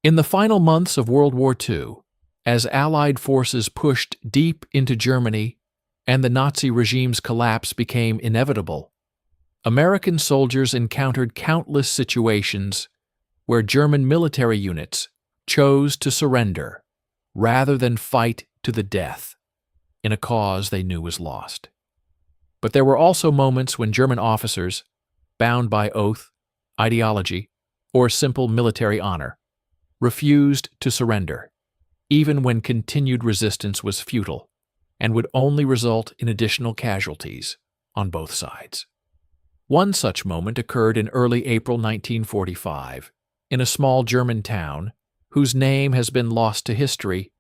In the final months of World War II, as Allied forces pushed deep into Germany and the Nazi regime's collapse became inevitable, American soldiers encountered countless situations where German military units chose to surrender rather than fight to the death in a cause they knew was lost. But there were also moments when German officers, bound by oath, ideology, or simple military honor, refused to surrender, even when continued resistance was futile and would only result in additional casualties on both sides. One such moment occurred in early April 1945 in a small German town whose name has been lost to history,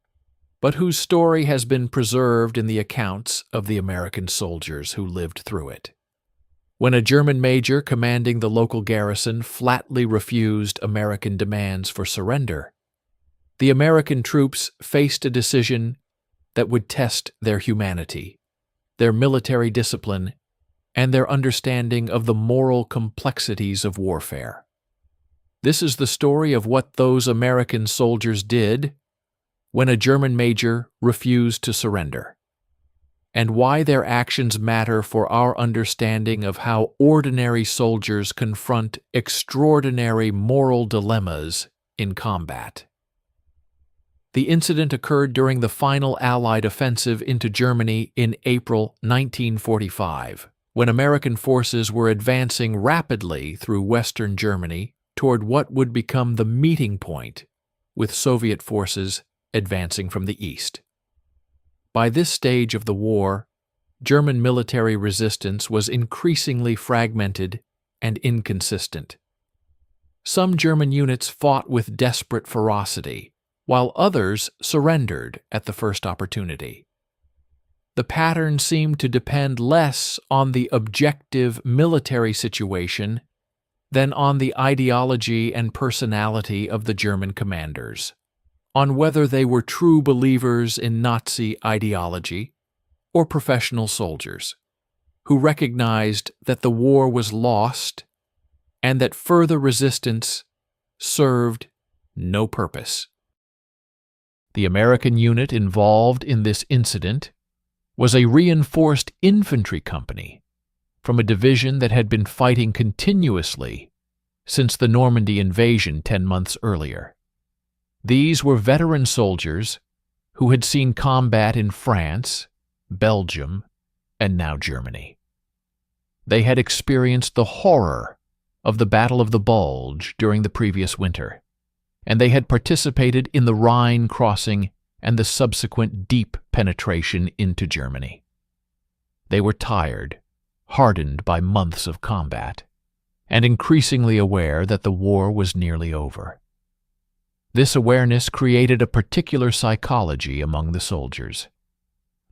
but whose story has been preserved in the accounts of the American soldiers who lived through it. When a German major commanding the local garrison flatly refused American demands for surrender, the American troops faced a decision that would test their humanity, their military discipline, and their understanding of the moral complexities of warfare. This is the story of what those American soldiers did when a German major refused to surrender, and why their actions matter for our understanding of how ordinary soldiers confront extraordinary moral dilemmas in combat. The incident occurred during the final Allied offensive into Germany in April 1945, when American forces were advancing rapidly through Western Germany toward what would become the meeting point with Soviet forces advancing from the east. By this stage of the war, German military resistance was increasingly fragmented and inconsistent. Some German units fought with desperate ferocity, while others surrendered at the first opportunity. The pattern seemed to depend less on the objective military situation than on the ideology and personality of the German commanders, on whether they were true believers in Nazi ideology or professional soldiers who recognized that the war was lost and that further resistance served no purpose. The American unit involved in this incident was a reinforced infantry company from a division that had been fighting continuously since the Normandy invasion 10 months earlier. These were veteran soldiers who had seen combat in France, Belgium, and now Germany. They had experienced the horror of the Battle of the Bulge during the previous winter, and they had participated in the Rhine crossing and the subsequent deep penetration into Germany. They were tired, hardened by months of combat, and increasingly aware that the war was nearly over. This awareness created a particular psychology among the soldiers,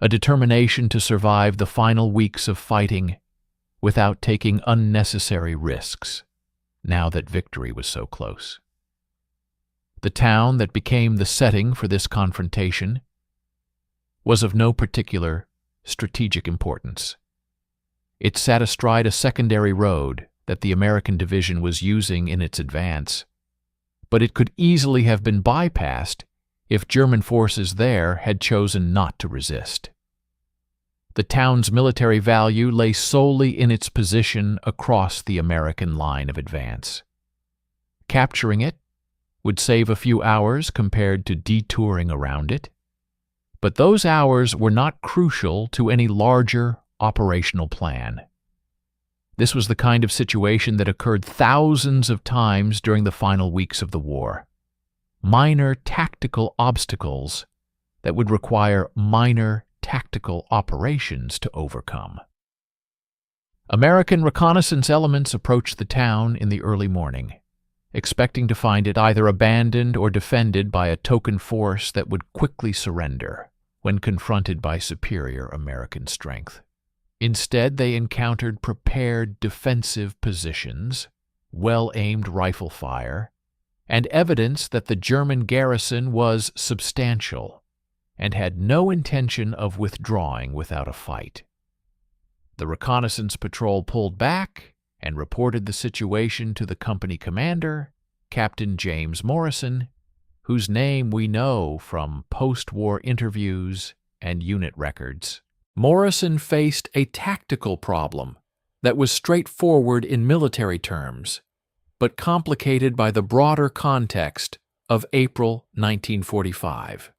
a determination to survive the final weeks of fighting without taking unnecessary risks, now that victory was so close. The town that became the setting for this confrontation was of no particular strategic importance. It sat astride a secondary road that the American division was using in its advance, but it could easily have been bypassed if German forces there had chosen not to resist. The town's military value lay solely in its position across the American line of advance. Capturing it would save a few hours compared to detouring around it, but those hours were not crucial to any larger operational plan. This was the kind of situation that occurred thousands of times during the final weeks of the war. Minor tactical obstacles that would require minor tactical operations to overcome. American reconnaissance elements approached the town in the early morning, expecting to find it either abandoned or defended by a token force that would quickly surrender when confronted by superior American strength. Instead, they encountered prepared defensive positions, well-aimed rifle fire, and evidence that the German garrison was substantial and had no intention of withdrawing without a fight. The reconnaissance patrol pulled back and reported the situation to the company commander, Captain James Morrison, whose name we know from post-war interviews and unit records. Morrison faced a tactical problem that was straightforward in military terms, but complicated by the broader context of April 1945.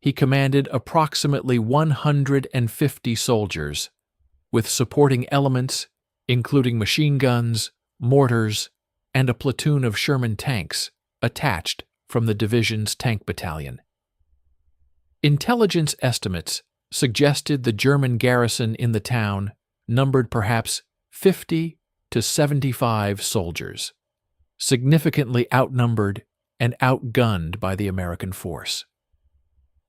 He commanded approximately 150 soldiers, with supporting elements including machine guns, mortars, and a platoon of Sherman tanks attached from the division's tank battalion. Intelligence estimates suggested the German garrison in the town numbered perhaps 50 to 75 soldiers, significantly outnumbered and outgunned by the American force.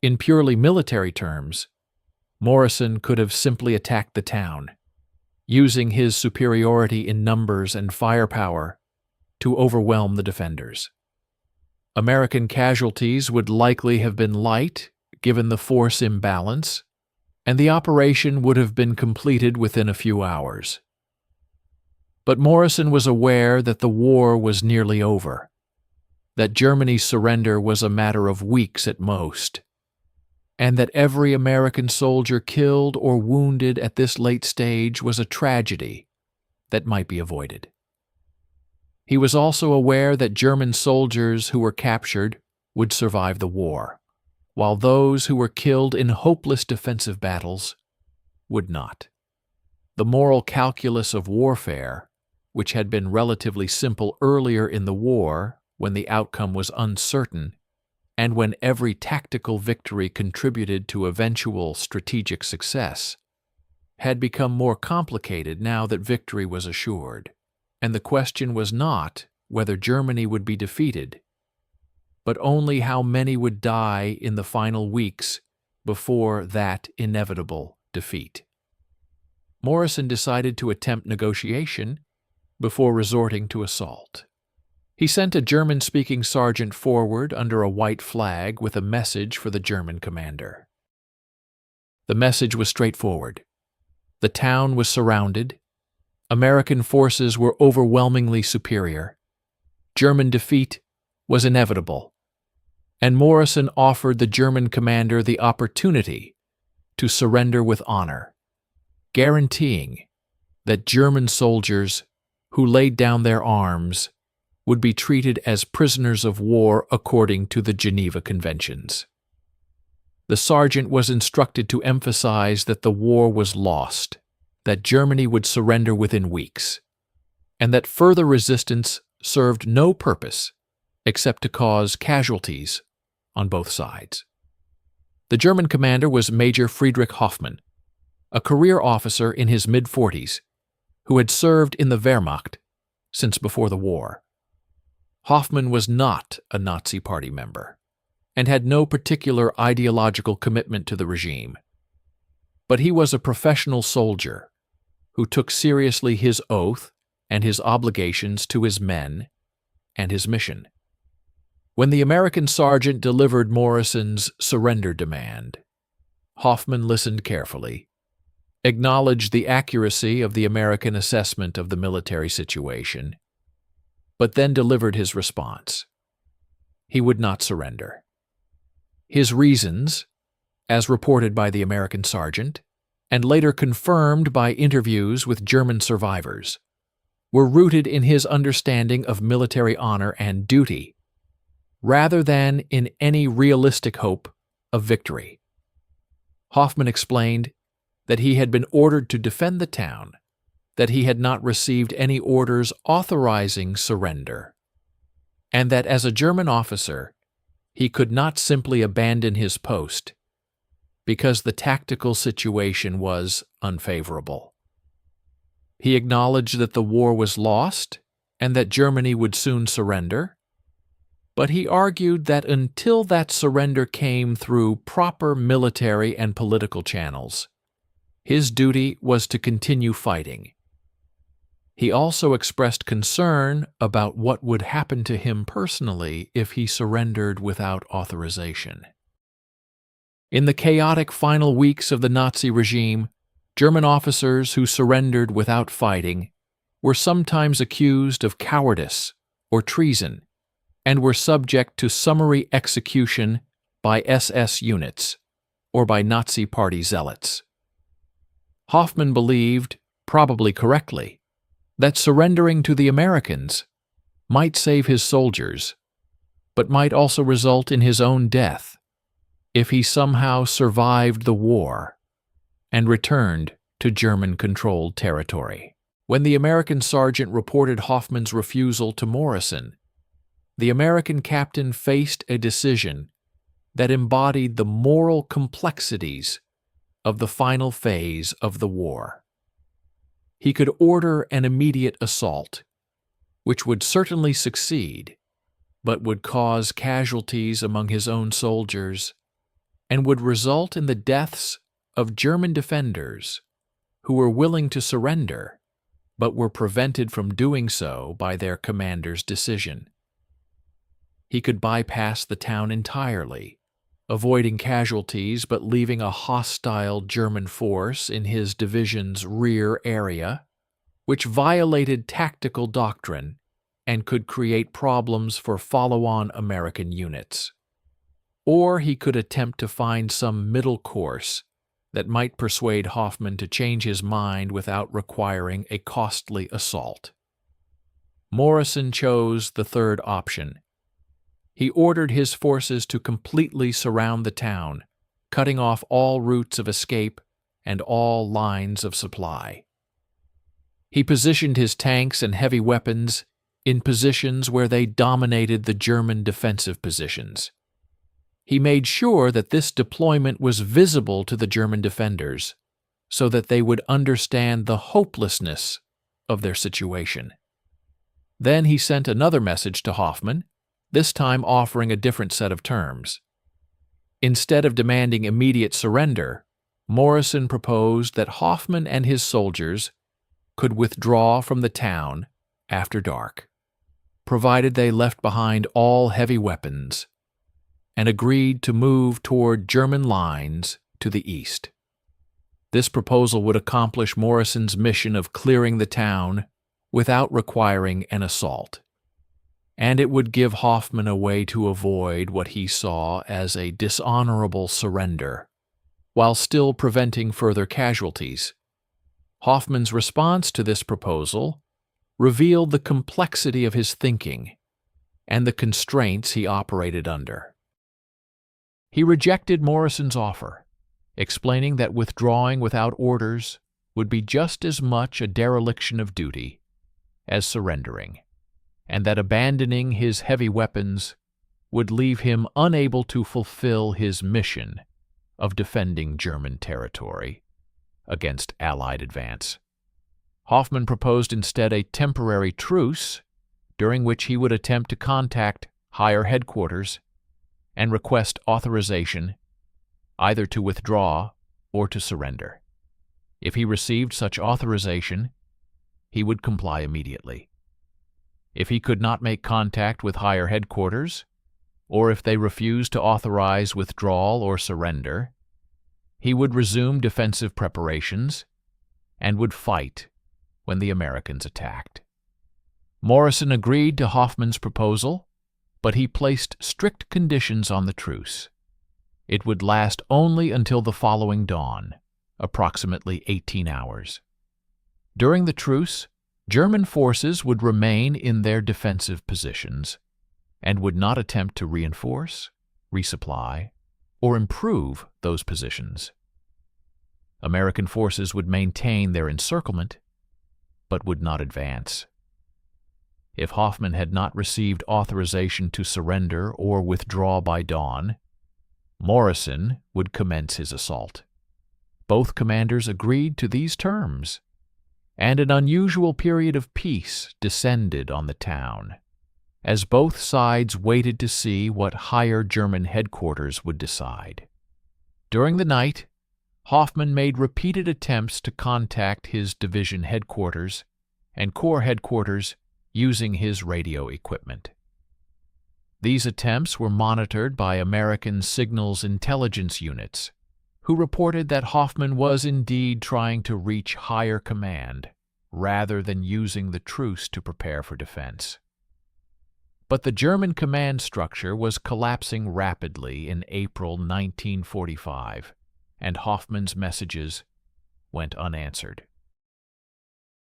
In purely military terms, Morrison could have simply attacked the town, using his superiority in numbers and firepower to overwhelm the defenders. American casualties would likely have been light, given the force imbalance, and the operation would have been completed within a few hours. But Morrison was aware that the war was nearly over, that Germany's surrender was a matter of weeks at most, and that every American soldier killed or wounded at this late stage was a tragedy that might be avoided. He was also aware that German soldiers who were captured would survive the war, while those who were killed in hopeless defensive battles would not. The moral calculus of warfare, which had been relatively simple earlier in the war when the outcome was uncertain, and when every tactical victory contributed to eventual strategic success, had become more complicated now that victory was assured, and the question was not whether Germany would be defeated, but only how many would die in the final weeks before that inevitable defeat. Morrison decided to attempt negotiation before resorting to assault. He sent a German-speaking sergeant forward under a white flag with a message for the German commander. The message was straightforward. The town was surrounded. American forces were overwhelmingly superior. German defeat was inevitable, and Morrison offered the German commander the opportunity to surrender with honor, guaranteeing that German soldiers who laid down their arms would be treated as prisoners of war according to the Geneva Conventions. The sergeant was instructed to emphasize that the war was lost, that Germany would surrender within weeks, and that further resistance served no purpose except to cause casualties on both sides. The German commander was Major Friedrich Hoffmann, a career officer in his mid-40s who had served in the Wehrmacht since before the war. Hoffmann was not a Nazi Party member and had no particular ideological commitment to the regime, but he was a professional soldier who took seriously his oath and his obligations to his men and his mission. When the American sergeant delivered Morrison's surrender demand, Hoffmann listened carefully, acknowledged the accuracy of the American assessment of the military situation, but then delivered his response. He would not surrender. His reasons, as reported by the American sergeant, and later confirmed by interviews with German survivors, were rooted in his understanding of military honor and duty, rather than in any realistic hope of victory. Hoffmann explained that he had been ordered to defend the town, that he had not received any orders authorizing surrender, and that as a German officer, he could not simply abandon his post because the tactical situation was unfavorable. He acknowledged that the war was lost and that Germany would soon surrender, but he argued that until that surrender came through proper military and political channels, his duty was to continue fighting. He also expressed concern about what would happen to him personally if he surrendered without authorization. In the chaotic final weeks of the Nazi regime, German officers who surrendered without fighting were sometimes accused of cowardice or treason and were subject to summary execution by SS units or by Nazi Party zealots. Hoffman believed, probably correctly, that surrendering to the Americans might save his soldiers, but might also result in his own death if he somehow survived the war and returned to German-controlled territory. When the American sergeant reported Hoffman's refusal to Morrison, the American captain faced a decision that embodied the moral complexities of the final phase of the war. He could order an immediate assault, which would certainly succeed, but would cause casualties among his own soldiers and would result in the deaths of German defenders who were willing to surrender but were prevented from doing so by their commander's decision. He could bypass the town entirely, avoiding casualties but leaving a hostile German force in his division's rear area, which violated tactical doctrine and could create problems for follow-on American units. Or he could attempt to find some middle course that might persuade Hoffman to change his mind without requiring a costly assault. Morrison chose the third option. He ordered his forces to completely surround the town, cutting off all routes of escape and all lines of supply. He positioned his tanks and heavy weapons in positions where they dominated the German defensive positions. He made sure that this deployment was visible to the German defenders, so that they would understand the hopelessness of their situation. Then he sent another message to Hoffman, this time offering a different set of terms. Instead of demanding immediate surrender, Morrison proposed that Hoffman and his soldiers could withdraw from the town after dark, provided they left behind all heavy weapons, and agreed to move toward German lines to the east. This proposal would accomplish Morrison's mission of clearing the town without requiring an assault, and it would give Hoffman a way to avoid what he saw as a dishonorable surrender, while still preventing further casualties. Hoffman's response to this proposal revealed the complexity of his thinking and the constraints he operated under. He rejected Morrison's offer, explaining that withdrawing without orders would be just as much a dereliction of duty as surrendering, and that abandoning his heavy weapons would leave him unable to fulfill his mission of defending German territory against Allied advance. Hoffman proposed instead a temporary truce during which he would attempt to contact higher headquarters and request authorization either to withdraw or to surrender. If he received such authorization, he would comply immediately. If he could not make contact with higher headquarters, or if they refused to authorize withdrawal or surrender, he would resume defensive preparations and would fight when the Americans attacked. Morrison agreed to Hoffman's proposal, but he placed strict conditions on the truce. It would last only until the following dawn, approximately 18 hours. During the truce, German forces would remain in their defensive positions and would not attempt to reinforce, resupply, or improve those positions. American forces would maintain their encirclement, but would not advance. If Hoffman had not received authorization to surrender or withdraw by dawn, Morrison would commence his assault. Both commanders agreed to these terms, and an unusual period of peace descended on the town, as both sides waited to see what higher German headquarters would decide. During the night, Hoffman made repeated attempts to contact his division headquarters and corps headquarters using his radio equipment. These attempts were monitored by American signals intelligence units, who reported that Hoffman was indeed trying to reach higher command rather than using the truce to prepare for defense. But the German command structure was collapsing rapidly in April 1945, and Hoffman's messages went unanswered.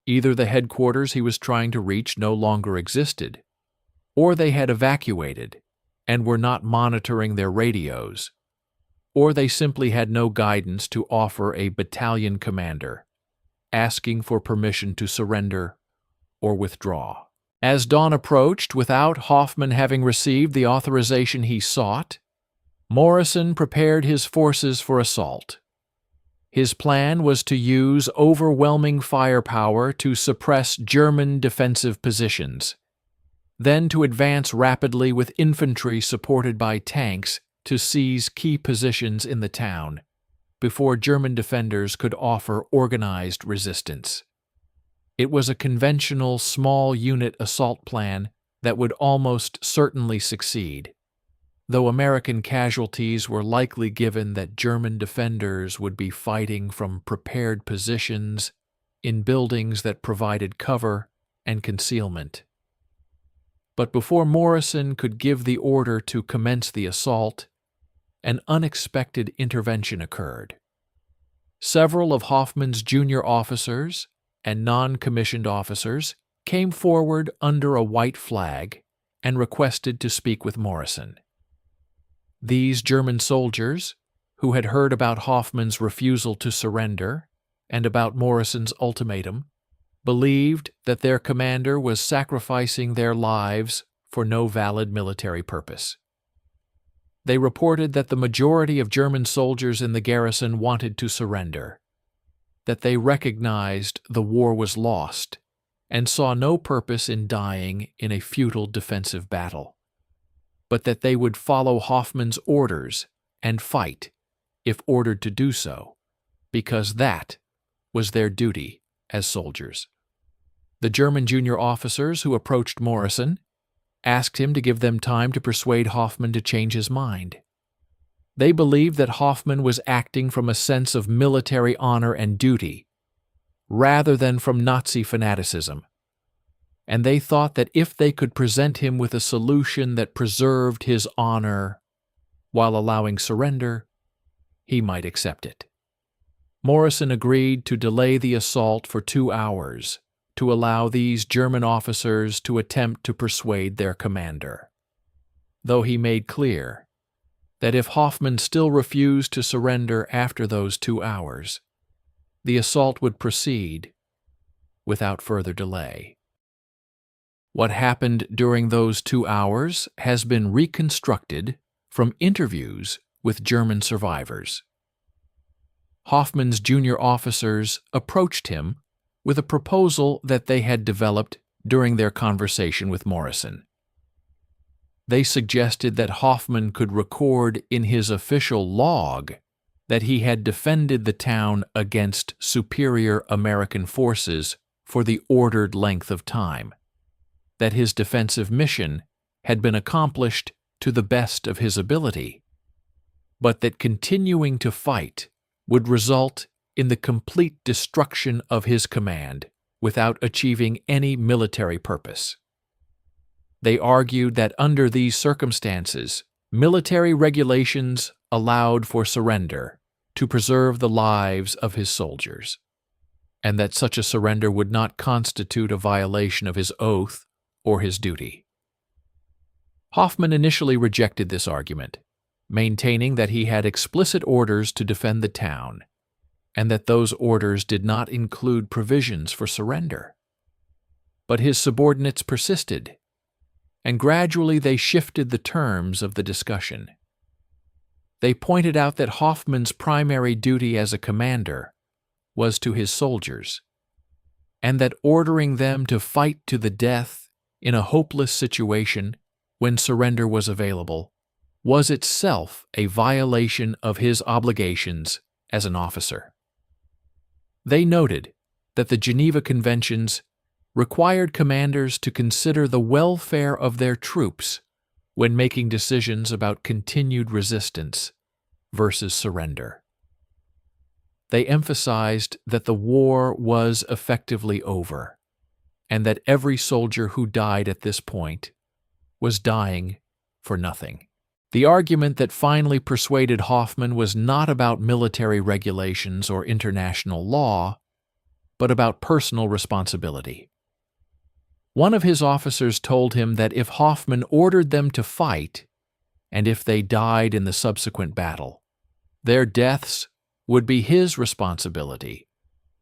Either the headquarters he was trying to reach no longer existed, or they had evacuated and were not monitoring their radios, or they simply had no guidance to offer a battalion commander, asking for permission to surrender or withdraw. As dawn approached, without Hoffman having received the authorization he sought, Morrison prepared his forces for assault. His plan was to use overwhelming firepower to suppress German defensive positions, then to advance rapidly with infantry supported by tanks to seize key positions in the town, before German defenders could offer organized resistance. It was a conventional small-unit assault plan that would almost certainly succeed, though American casualties were likely given that German defenders would be fighting from prepared positions in buildings that provided cover and concealment. But before Morrison could give the order to commence the assault, an unexpected intervention occurred. Several of Hoffman's junior officers and non-commissioned officers came forward under a white flag and requested to speak with Morrison. These German soldiers, who had heard about Hoffman's refusal to surrender and about Morrison's ultimatum, believed that their commander was sacrificing their lives for no valid military purpose. They reported that the majority of German soldiers in the garrison wanted to surrender, that they recognized the war was lost and saw no purpose in dying in a futile defensive battle, but that they would follow Hoffman's orders and fight if ordered to do so, because that was their duty as soldiers. The German junior officers who approached Morrison asked him to give them time to persuade Hoffman to change his mind. They believed that Hoffman was acting from a sense of military honor and duty, rather than from Nazi fanaticism, and they thought that if they could present him with a solution that preserved his honor while allowing surrender, he might accept it. Morrison agreed to delay the assault for 2 hours to allow these German officers to attempt to persuade their commander, though he made clear that if Hoffman still refused to surrender after those 2 hours, the assault would proceed without further delay. What happened during those 2 hours has been reconstructed from interviews with German survivors. Hoffman's junior officers approached him with a proposal that they had developed during their conversation with Morrison. They suggested that Hoffman could record in his official log that he had defended the town against superior American forces for the ordered length of time, that his defensive mission had been accomplished to the best of his ability, but that continuing to fight would result in the complete destruction of his command without achieving any military purpose. They argued that under these circumstances, military regulations allowed for surrender to preserve the lives of his soldiers, and that such a surrender would not constitute a violation of his oath or his duty. Hoffman initially rejected this argument, maintaining that he had explicit orders to defend the town, and that those orders did not include provisions for surrender. But his subordinates persisted, and gradually they shifted the terms of the discussion. They pointed out that Hoffman's primary duty as a commander was to his soldiers, and that ordering them to fight to the death in a hopeless situation when surrender was available was itself a violation of his obligations as an officer. They noted that the Geneva Conventions required commanders to consider the welfare of their troops when making decisions about continued resistance versus surrender. They emphasized that the war was effectively over, and that every soldier who died at this point was dying for nothing. The argument that finally persuaded Hoffman was not about military regulations or international law, but about personal responsibility. One of his officers told him that if Hoffman ordered them to fight, and if they died in the subsequent battle, their deaths would be his responsibility,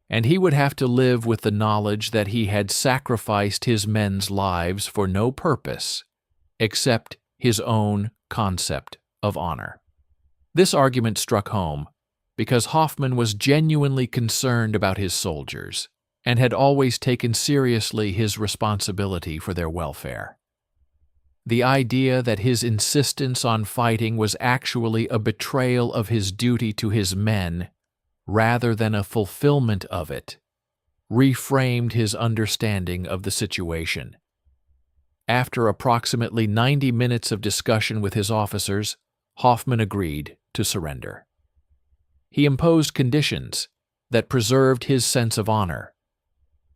and he would have to live with the knowledge that he had sacrificed his men's lives for no purpose except his own concept of honor. This argument struck home because Hoffman was genuinely concerned about his soldiers and had always taken seriously his responsibility for their welfare. The idea that his insistence on fighting was actually a betrayal of his duty to his men rather than a fulfillment of it reframed his understanding of the situation. After approximately 90 minutes of discussion with his officers, Hoffman agreed to surrender. He imposed conditions that preserved his sense of honor.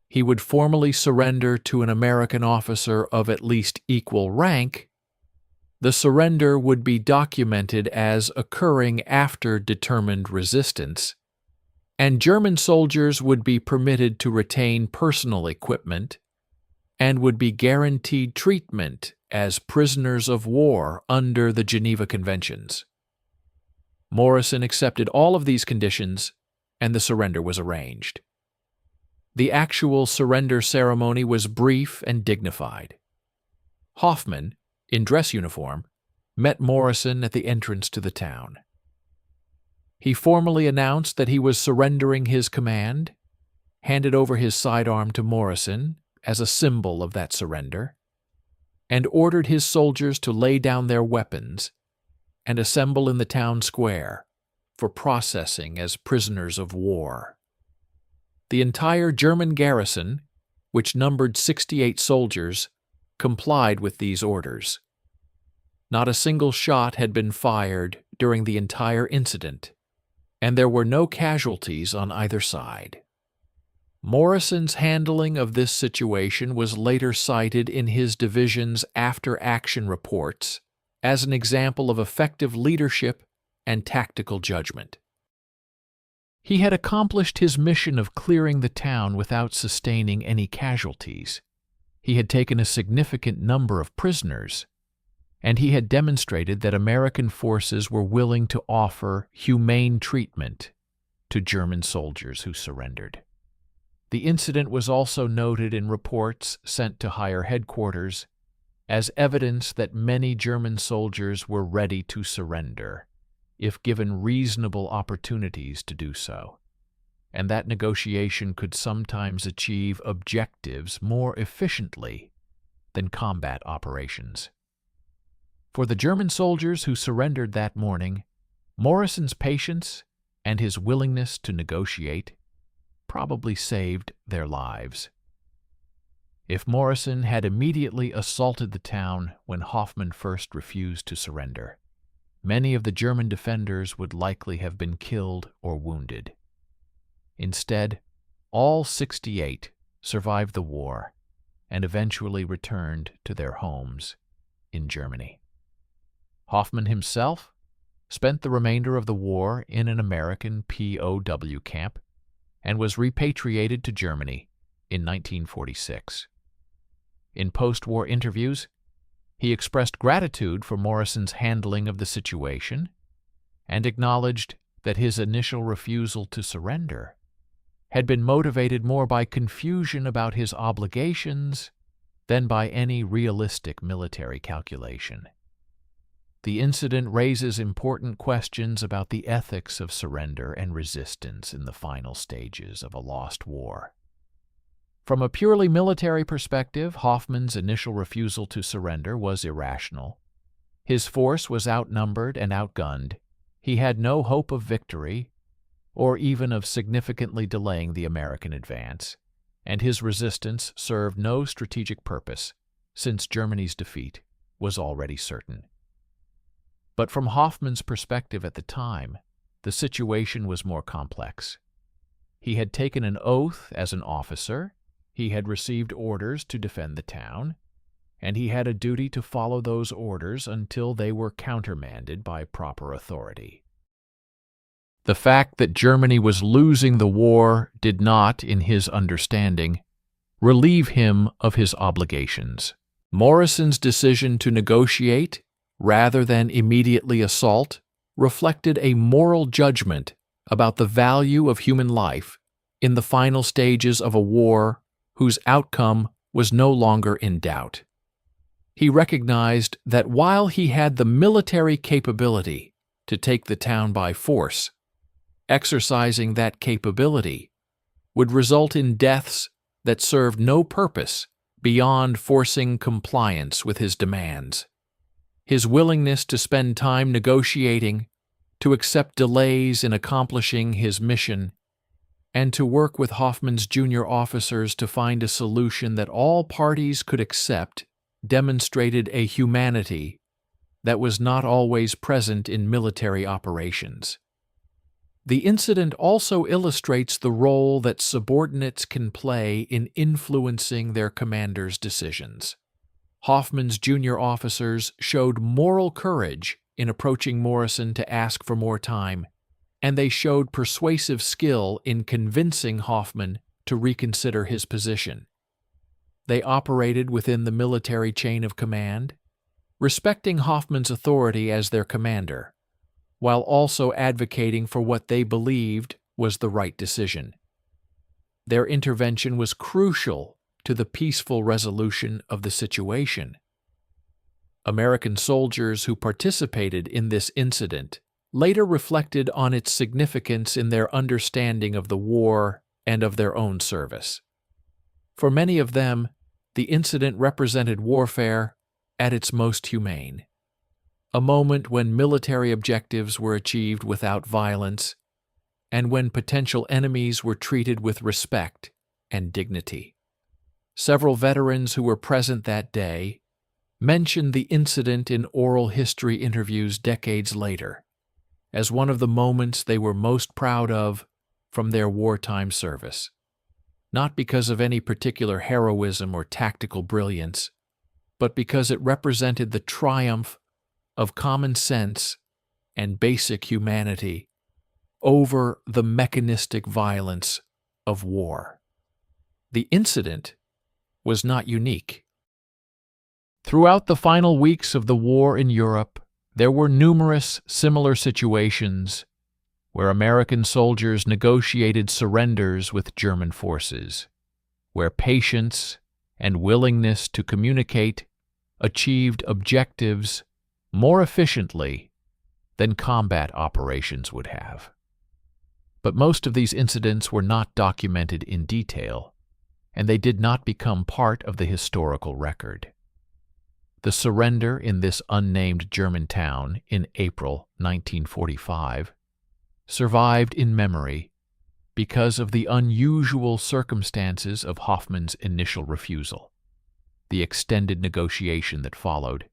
He would formally surrender to an American officer of at least equal rank. The surrender would be documented as occurring after determined resistance, and German soldiers would be permitted to retain personal equipment and would be guaranteed treatment as prisoners of war under the Geneva Conventions. Morrison accepted all of these conditions, and the surrender was arranged. The actual surrender ceremony was brief and dignified. Hoffman, in dress uniform, met Morrison at the entrance to the town. He formally announced that he was surrendering his command, handed over his sidearm to Morrison as a symbol of that surrender, and ordered his soldiers to lay down their weapons and assemble in the town square for processing as prisoners of war. The entire German garrison, which numbered 68 soldiers, complied with these orders. Not a single shot had been fired during the entire incident, and there were no casualties on either side. Morrison's handling of this situation was later cited in his division's after-action reports as an example of effective leadership and tactical judgment. He had accomplished his mission of clearing the town without sustaining any casualties. He had taken a significant number of prisoners, and he had demonstrated that American forces were willing to offer humane treatment to German soldiers who surrendered. The incident was also noted in reports sent to higher headquarters as evidence that many German soldiers were ready to surrender if given reasonable opportunities to do so, and that negotiation could sometimes achieve objectives more efficiently than combat operations. For the German soldiers who surrendered that morning, Morrison's patience and his willingness to negotiate probably saved their lives. If Morrison had immediately assaulted the town when Hoffman first refused to surrender, many of the German defenders would likely have been killed or wounded. Instead, all 68 survived the war and eventually returned to their homes in Germany. Hoffman himself spent the remainder of the war in an American POW camp and was repatriated to Germany in 1946. In post-war interviews, he expressed gratitude for Morrison's handling of the situation and acknowledged that his initial refusal to surrender had been motivated more by confusion about his obligations than by any realistic military calculation. The incident raises important questions about the ethics of surrender and resistance in the final stages of a lost war. From a purely military perspective, Hoffman's initial refusal to surrender was irrational. His force was outnumbered and outgunned. He had no hope of victory, or even of significantly delaying the American advance, and his resistance served no strategic purpose, since Germany's defeat was already certain. But from Hoffman's perspective at the time, the situation was more complex. He had taken an oath as an officer, he had received orders to defend the town, and he had a duty to follow those orders until they were countermanded by proper authority. The fact that Germany was losing the war did not, in his understanding, relieve him of his obligations. Morrison's decision to negotiate, rather than immediately assault, reflected a moral judgment about the value of human life in the final stages of a war whose outcome was no longer in doubt. He recognized that while he had the military capability to take the town by force, exercising that capability would result in deaths that served no purpose beyond forcing compliance with his demands. His willingness to spend time negotiating, to accept delays in accomplishing his mission, and to work with Hoffman's junior officers to find a solution that all parties could accept demonstrated a humanity that was not always present in military operations. The incident also illustrates the role that subordinates can play in influencing their commanders' decisions. Hoffman's junior officers showed moral courage in approaching Morrison to ask for more time, and they showed persuasive skill in convincing Hoffman to reconsider his position. They operated within the military chain of command, respecting Hoffman's authority as their commander, while also advocating for what they believed was the right decision. Their intervention was crucial to the peaceful resolution of the situation. American soldiers who participated in this incident later reflected on its significance in their understanding of the war and of their own service. For many of them, the incident represented warfare at its most humane, a moment when military objectives were achieved without violence and when potential enemies were treated with respect and dignity. Several veterans who were present that day mentioned the incident in oral history interviews decades later as one of the moments they were most proud of from their wartime service, not because of any particular heroism or tactical brilliance, but because it represented the triumph of common sense and basic humanity over the mechanistic violence of war. The incident was not unique. Throughout the final weeks of the war in Europe, there were numerous similar situations where American soldiers negotiated surrenders with German forces, where patience and willingness to communicate achieved objectives more efficiently than combat operations would have. But most of these incidents were not documented in detail, and they did not become part of the historical record. The surrender in this unnamed German town in April 1945 survived in memory because of the unusual circumstances of Hoffman's initial refusal, the extended negotiation that followed,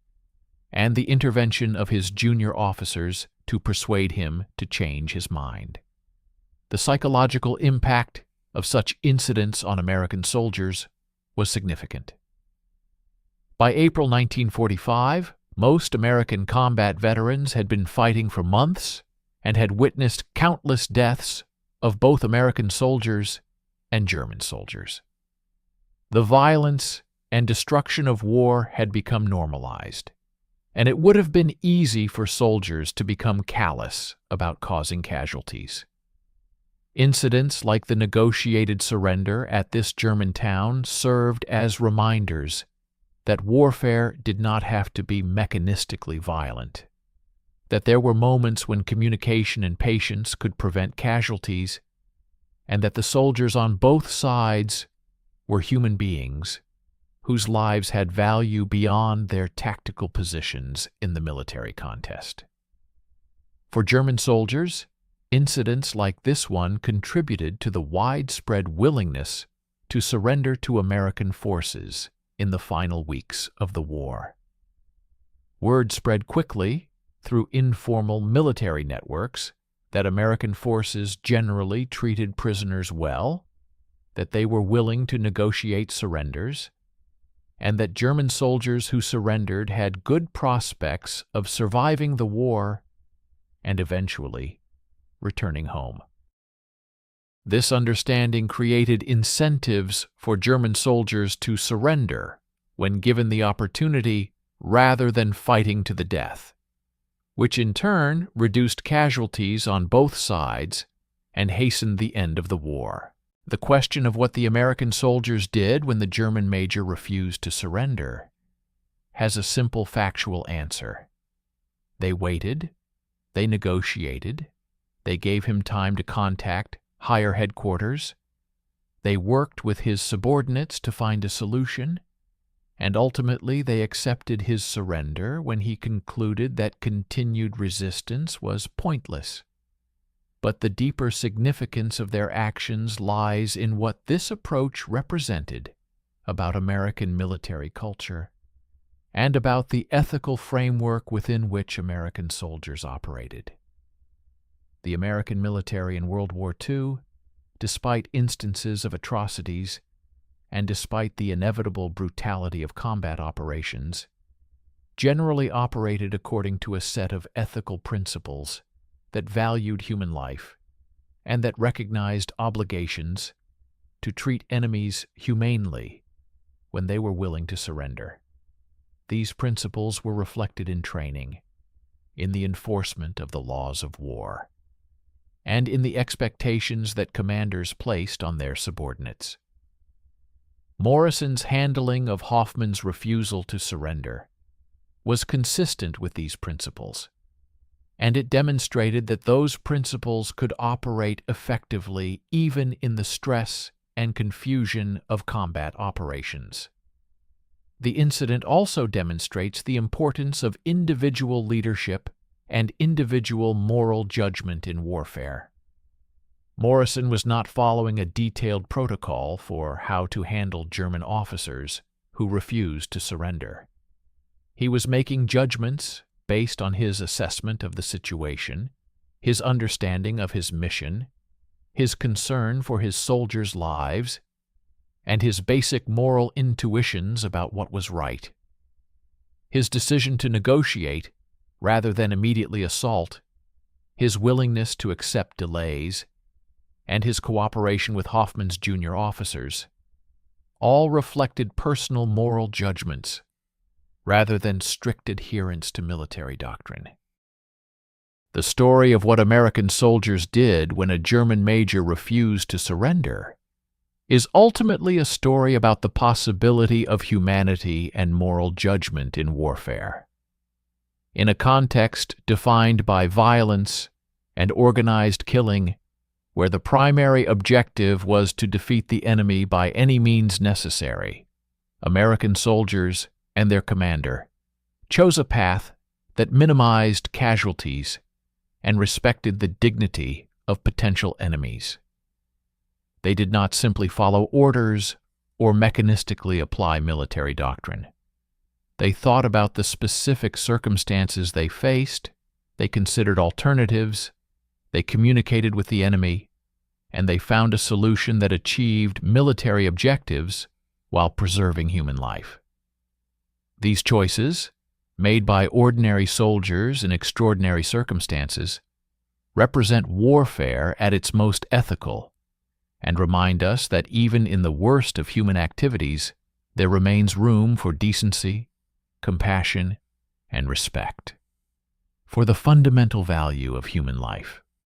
and the intervention of his junior officers to persuade him to change his mind. The psychological impact of such incidents on American soldiers was significant. By April 1945, most American combat veterans had been fighting for months and had witnessed countless deaths of both American soldiers and German soldiers. The violence and destruction of war had become normalized, and it would have been easy for soldiers to become callous about causing casualties. Incidents like the negotiated surrender at this German town served as reminders that warfare did not have to be mechanistically violent, that there were moments when communication and patience could prevent casualties, and that the soldiers on both sides were human beings whose lives had value beyond their tactical positions in the military contest. For German soldiers, incidents like this one contributed to the widespread willingness to surrender to American forces in the final weeks of the war. Word spread quickly through informal military networks that American forces generally treated prisoners well, that they were willing to negotiate surrenders, and that German soldiers who surrendered had good prospects of surviving the war and eventually returning home. This understanding created incentives for German soldiers to surrender when given the opportunity rather than fighting to the death, which in turn reduced casualties on both sides and hastened the end of the war. The question of what the American soldiers did when the German major refused to surrender has a simple factual answer. They waited, they negotiated, they gave him time to contact higher headquarters, they worked with his subordinates to find a solution, and ultimately they accepted his surrender when he concluded that continued resistance was pointless. But the deeper significance of their actions lies in what this approach represented about American military culture and about the ethical framework within which American soldiers operated. The American military in World War II, despite instances of atrocities and despite the inevitable brutality of combat operations, generally operated according to a set of ethical principles that valued human life and that recognized obligations to treat enemies humanely when they were willing to surrender. These principles were reflected in training, in the enforcement of the laws of war, and in the expectations that commanders placed on their subordinates. Morrison's handling of Hoffman's refusal to surrender was consistent with these principles, and it demonstrated that those principles could operate effectively even in the stress and confusion of combat operations. The incident also demonstrates the importance of individual leadership and individual moral judgment in warfare. Morrison was not following a detailed protocol for how to handle German officers who refused to surrender. He was making judgments based on his assessment of the situation, his understanding of his mission, his concern for his soldiers' lives, and his basic moral intuitions about what was right. His decision to negotiate rather than immediately assault, his willingness to accept delays, and his cooperation with Hoffman's junior officers all reflected personal moral judgments rather than strict adherence to military doctrine. The story of what American soldiers did when a German major refused to surrender is ultimately a story about the possibility of humanity and moral judgment in warfare. In a context defined by violence and organized killing, where the primary objective was to defeat the enemy by any means necessary, American soldiers and their commander chose a path that minimized casualties and respected the dignity of potential enemies. They did not simply follow orders or mechanistically apply military doctrine. They thought about the specific circumstances they faced, they considered alternatives, they communicated with the enemy, and they found a solution that achieved military objectives while preserving human life. These choices, made by ordinary soldiers in extraordinary circumstances, represent warfare at its most ethical and remind us that even in the worst of human activities, there remains room for decency, compassion, and respect for the fundamental value of human life.